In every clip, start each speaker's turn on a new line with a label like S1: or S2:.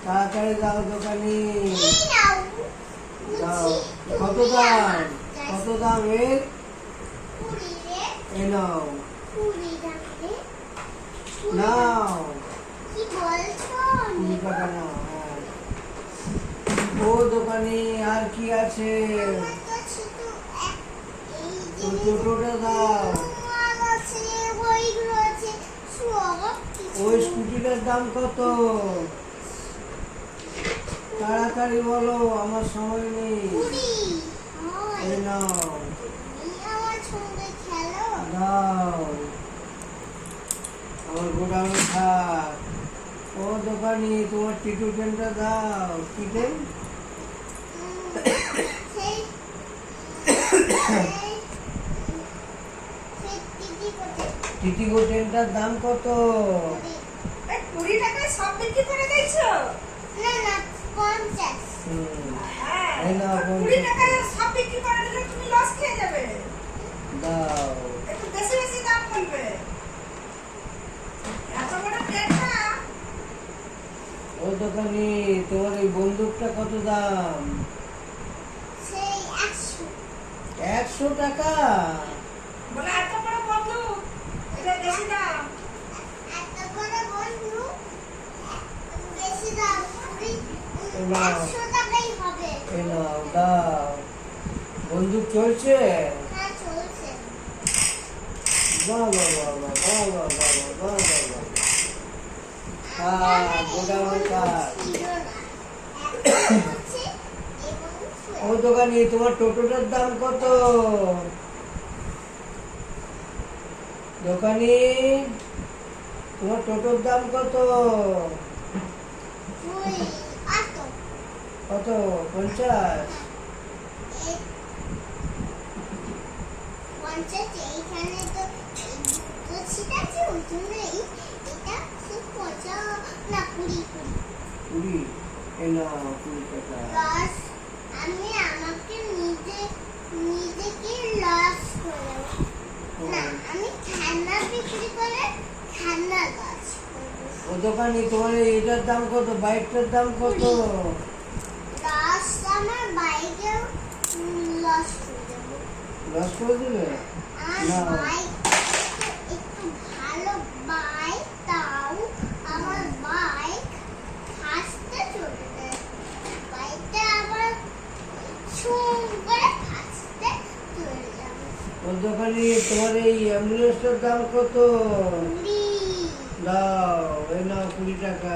S1: তাড়াতাড়ি দাও দোকানি। দাও। কত দাম? কত দাম এর? নাও নাও। 20 টাকা নাও। ও দোকানি আর কি আছে? টোটোটা দাও। ওই স্কুটিটার দাম কত? তাড়াতাড়ি বলো, আমার সময় নেই। নাও দাও, আমার গোডাউনে থাক। ও দোকানি তোমার টিটু ট্রেনটা দাও। কি ট্রেন? টিটিগো ট্রেনটার দাম কত?
S2: 20 টাকায় সব বিক্রি করে দিয়েছো?
S3: না না 50।
S1: এই নাও
S2: 20 টাকায় সব বিক্রি করে দিলে তুমি লস খেয়ে যাবে।
S1: দাও।
S2: একটু বেশি বেশি দাম বলবে। এত বড় ট্রেনটা।
S1: ও দোকানি তোমার এই বন্দুকটা কত দাম?
S3: সেই 100।
S1: 100 টাকা?
S2: বলে এত বড় বন্দুক, এটা বেশি দাম।
S3: এত বড় বন্ধু বেশি দাম। 100 টাকাই হবে।
S1: এই নাও দাও। বন্দুক চলছে?
S3: হ্যাঁ চলছে।
S1: বাহ বাহ বাহ বাহ বাহ বাহ বাহ বাহ বাহ বাহ। হ্যাঁ, গোডাউনে থাক। ও দোকানি তোমার টোটোটার দাম কত? দোকানি তোমার টোটোর দাম কত? কত? 50?
S3: এইখানে তো ছিট আছে, ওই জন্যই এটা খুব মজা না। 20
S1: এই নাও 20 টাকা।
S3: লস আমি আমাকে নিজেকে লস করে না, আমি খেলনা বিক্রি করে খেলনা লস করবো।
S1: ও দোকানি তোমার এটার দাম কত? বাইকটার দাম কত?
S3: লস আমার বাইকেও লস করে দেবো।
S1: লস করে দেবে?
S3: আমার বাইক একটু ভালো বাইক, তাও আমার বাইক ফাস্টে চলে যায়। বাইকটা আবার ছুম করে ফাস্টে চলে যাবে।
S1: ও দোকানি তোমার এই অ্যাম্বুলেন্সটার দাম কত?
S3: 20।
S1: দাও। এই নাও 20 টাকা।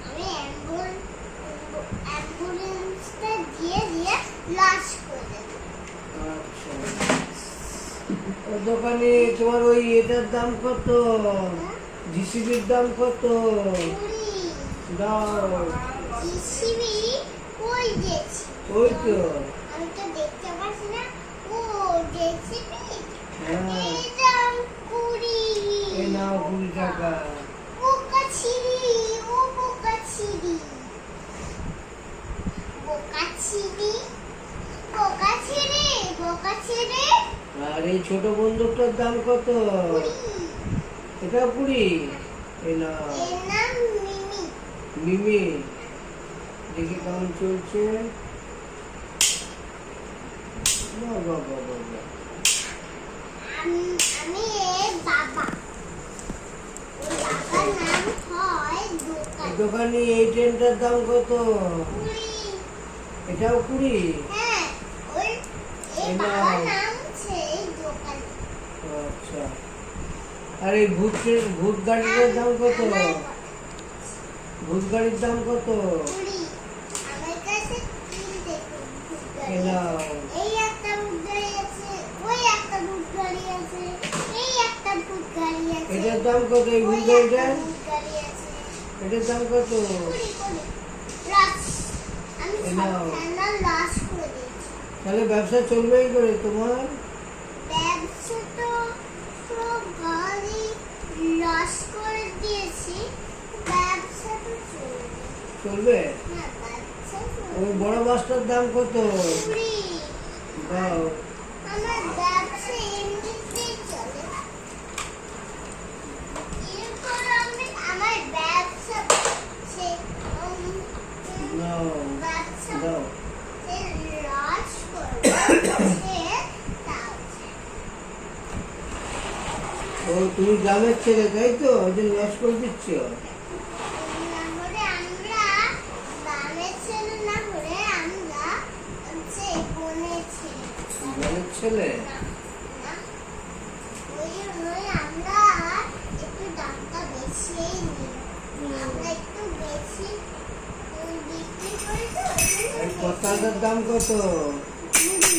S3: আমি অ্যাম্বুলেন্সটা দিয়ে লস করে দেবো।
S1: আচ্ছা। ও দোকানি তোমার ওই এটার দাম কত? জিসিবির দাম কত?
S3: 20।
S1: দাও।
S3: জিসিবি কই গেছে?
S1: ওই তো।
S3: আমি তো দেখতে পাচ্ছি না। ও জেসিবি
S1: হ্যাঁ।
S3: এই দাম 20।
S1: এই নাও 20 টাকা।
S3: বোকা ছিড়ি, ও বোকা ছিড়ি, বোকা ছিড়ি, বোকা ছিড়ি, বোকা ছিড়ি।
S1: আর এই ছোট বন্দুকটার দাম কত?
S3: 20।
S1: এটা 20। এই নাও।
S3: এর নাম মিমি।
S1: মিমি। দেখি কেমন চলছে। বাহ বাহ বাহ বাহ বাহ।
S3: আমি এর বাবা। ওর বাবার নাম হয় দোকান।
S1: দোকানি এই ট্রেনটার দাম কত?
S3: 20।
S1: এটাও 20?
S3: হ্যাঁ, ওর এই
S1: এই
S3: বাবার
S1: নাও।
S3: নাম সেই দোকান।
S1: আচ্ছা। আর এই ভূত গাড়িটার দাম কত? ভূত গাড়ির দাম কত?
S3: 20। আমার কাছে 3 দেখুন ভূত
S1: এই
S3: গাড়ি।
S1: নাও।
S3: এই একটা ভূত গাড়ি আছে, ওই একটা ভূত গাড়ি আছে, এই একটা ভূত গাড়ি আছে,
S1: এটার দাম কত এই ভূত
S3: ওই
S1: গাড়িটা?
S3: একটা ভূত গাড়ি আছে।
S1: এটার দাম কত?
S3: 20। লস। আমি
S1: এই
S3: সব
S1: নাও।
S3: খেলনা লস করে দিয়েছি।
S1: তাহলে ব্যবসা চলবেই করে তোমার?
S3: ব্যবসা তো সব গাড়ি লস করে দিয়েছি, ব্যবসা তো চলবে।
S1: চলবে?
S3: না, ব্যবসা
S1: ওই
S3: চলবে।
S1: বড় বাসটার দাম কত?
S3: 20।
S1: দাও।
S3: আমার ব্যবসা এমনিতেই চলে। এরপর আমি আমার ব্যবসা
S1: তুমি গ্রামের ছেলে তাই তো ওই জন্য লস করে দিচ্ছ।
S3: না হলে আমরা গ্রামের ছেলে না হলে আমরা হচ্ছে বনের ছেলে।
S1: গ্রামের ছেলে
S3: না, না। ওই জন্যই আমরা একটু দামটা বেশিই নিই। আমরা একটু বেশি বিক্রি করি তো ওই জন্য
S1: এই
S3: বেশি
S1: কতাটার দাম কত?
S3: কুড়ি।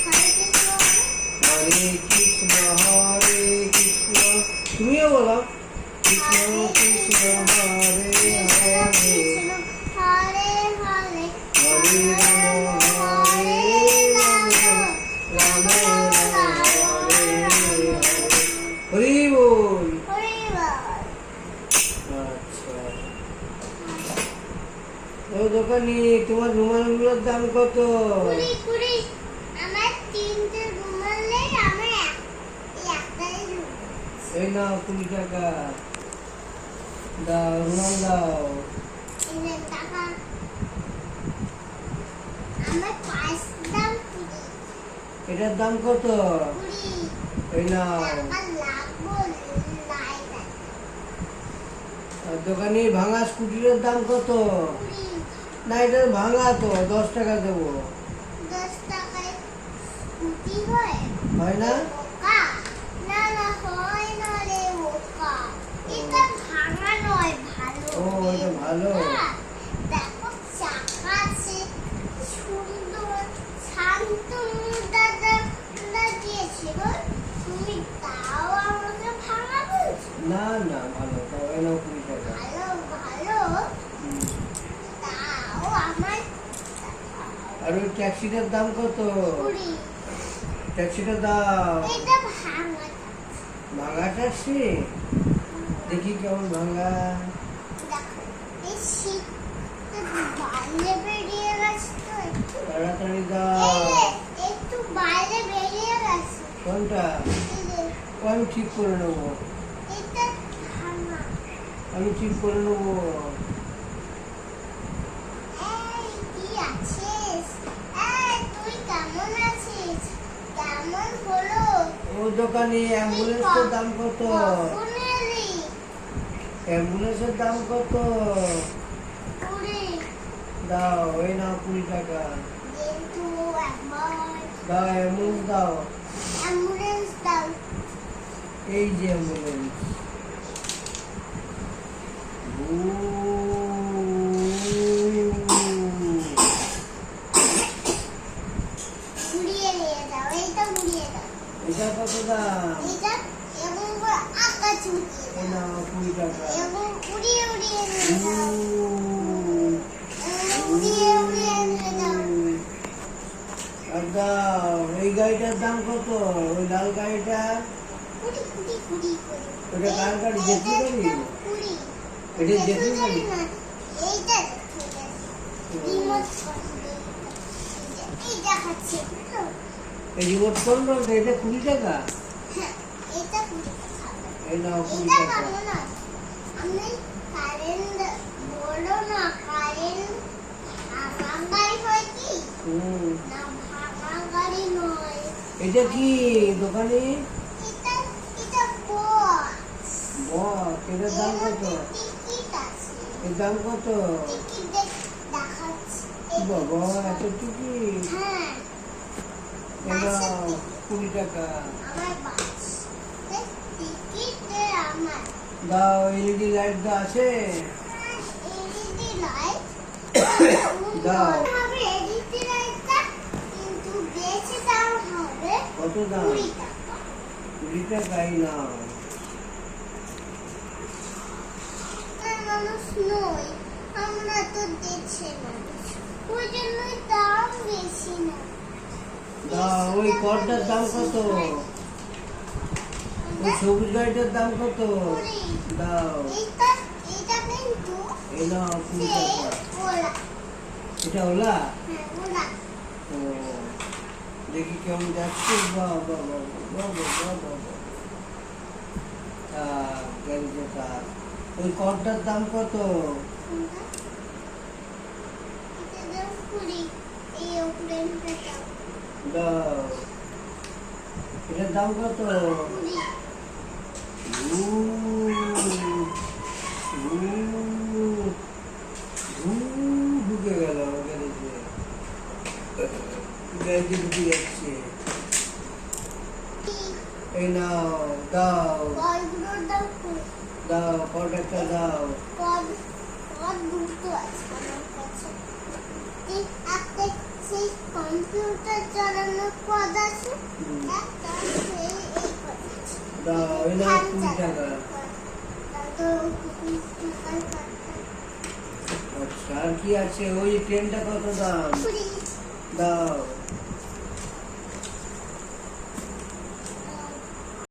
S3: সাড়ে তিনশো হবে।
S1: হরে কৃষ্ণ হরে কৃষ্ণ, তুমিও বলো কৃষ্ণ কৃষ্ণ হরে হরে,
S3: কৃষ্ণ হরে হরে
S1: হরে রাম হরে রাম, রাম রাম হরে হরে। হরি বল।
S3: হরি বল।
S1: আচ্ছা, ও দোকানি তোমার রুমালগুলোর দাম কত?
S3: কুড়ি কুড়ি। আমার তিনটে রুমালেই আমার এই একটাই রুমাল।
S1: এই নাও 20 টাকা দাও, রুমাল দাও।
S3: এই যে টাকা। আমার পাঁচ দাম কুড়ি।
S1: এটার দাম কত?
S3: কুড়ি
S1: এই নাও।
S3: টাকা লাগবো লাই লাই।
S1: আর দোকানি ভাঙা স্কুটির দাম কত?
S3: কুড়ি।
S1: না এটা ভাঙা তো, 10 টাকা দেবো।
S3: 10 টাকায় স্কুটি হয়?
S1: হয় না?
S3: বোকা। না না হয় না রে বোকা। এটা ভাঙা নয়, ভালো।
S1: ও, এটা ভালো।
S3: হ্যাঁ, দেখো চাকা আছে, সুন্দর শান্তনু দাদা দিয়েছিল। তুমি তাও আমাকে ভাঙা বলছো?
S1: না না ভালো, তাও এই নাও 20 টাকা।
S3: ভালো ভালো
S1: হুম।
S3: তাও আমার
S1: আর ওই ট্যাক্সিটার দাম কত?
S3: কুড়ি।
S1: ট্যাক্সিটা দাও।
S3: এটা ভাঙা।
S1: ভাঙা ট্যাক্সি দেখি কেমন ভাঙা।
S3: দেখো এই শীতটা বাইরে বেরিয়ে গেছে তো একটু।
S1: তাড়াতাড়ি
S3: এই
S1: দাও।
S3: যে, একটু বাইরে বেরিয়ে গেছে।
S1: কোনটা?
S3: এই যে,
S1: আমি ঠিক করে নেবো,
S3: এটা ভাঙা।
S1: আমি ঠিক করে নেবো।
S3: এই কি আছিস? এই তুই কেমন আছিস? কেমন হলো?
S1: ও দোকানি অ্যাম্বুলেন্সের দাম কত?
S3: কখন এলি?
S1: অ্যাম্বুলেন্সের দাম কত?
S3: কুড়ি।
S1: দাও, এই নাও 20 টাকা
S3: কিন্তু একবার
S1: দাও। অ্যাম্বুলেন্স দাও।
S3: অ্যাম্বুলেন্স দাও।
S1: এই যে অ্যাম্বুলেন্স।
S3: ঘুরিয়ে নিয়ে যাও, এইটা ঘুরিয়ে দাও।
S1: এটা কত দাম?
S3: এইটা এবং করে আকাশ উড়িয়ে
S1: এই
S3: দাও।
S1: নাও 20 টাকা।
S3: এবং উড়িয়ে উড়িয়ে নিয়ে যাও।
S1: উম,
S3: উড়িয়ে উড়িয়ে নিয়ে যাও।
S1: আর দাও। এই গাড়িটার দাম কত? ওই লাল গাড়িটা?
S3: কুড়ি কুড়ি কুড়ি কুড়ি।
S1: ওটা কার গাড়ি? জেঠু গাড়ি?
S3: এইটার দাম কুড়ি।
S1: এটা
S3: জেঠু
S1: জেঠু গাড়ি?
S3: না, এইটা জেঠু গাড়ি। Remote control. এই দেখাচ্ছে তো।
S1: এই রিমোট কন্ট্রোল, এটা 20 টাকা।
S3: হ্যাঁ, এটা কুড়ি টাকা।
S1: এই নাও 20
S3: এটা
S1: টাকা।
S3: ভালো না। আমি কারেন্ট বলো না, কারেন্ট ভাঙা গাড়ি হয় কি?
S1: হুম।
S3: না ভাঙা গাড়ি নয়।
S1: এটা কি দোকানি?
S3: এটা এটা বক্স।
S1: বস, এটার দাম কত?
S3: টিকিট আছে।
S1: এর দাম কত?
S3: টিকিট দেখাচ্ছে।
S1: কি বাবা, এত টিকিট?
S3: হ্যাঁ,
S1: এই
S3: বাসের
S1: নাও
S3: টিকিট।
S1: 20 টাকা
S3: আমার বাস টিকিট আমার।
S1: দাও। এলইডি লাইট তো আছে?
S3: এলইডি লাইট
S1: দাও।
S3: হবে। এলইডি লাইটটা কিন্তু বেশি দাম হবে।
S1: কত দাম?
S3: 20 টাকা।
S1: 20 টাকাই নাও।
S3: মানুষ নই, আমরা তো দেশে মানুষ, ওই জন্যই দাম বেশি না।
S1: দাও। ওই কর্ডটার দাম কত? ওই সবুজ গাড়িটার দাম কত?
S3: কুড়ি।
S1: দাও।
S3: এইটা এইটা কিন্তু
S1: এই নাও 20
S3: সেই
S1: টাকা।
S3: ওলা।
S1: এটা ওলা?
S3: হ্যাঁ, ওলা।
S1: ও, দেখি কেমন যাচ্ছে। বাহ বাহ বাহ বাহ বাহ বাহ বাহ বাহ। গাড়িটা, ওই কর্ডটার দাম কত?
S3: কোনটা? এটা দাম কুড়ি। এই ওপরেরটা দাম।
S1: দাও। এটার দাম কত?
S3: কুড়ি।
S1: উ, উ, উ, ঢুকে গেল গ্যারেজে। গ্যারেজে ঢুকে যাচ্ছে। এই নাও, দাও
S3: কলগুলোর দাম কুড়ি।
S1: দাও, কত একটা দাও।
S3: কল দুটো আছে আমার কাছে। একটা সেই কম্পিউটার চালানোর পদ আছে,
S1: হুম,
S3: একটা সেই এই পদ আছে।
S1: দাও, এই নাও
S3: ফ্যান
S1: 20 টাকা।
S3: চালানোর পদ। তারপর 20 টাকার কাঠটা।
S1: আচ্ছা, আর কি আছে? ওই ট্রেনটা কত দাম?
S3: কুড়ি।
S1: দাও।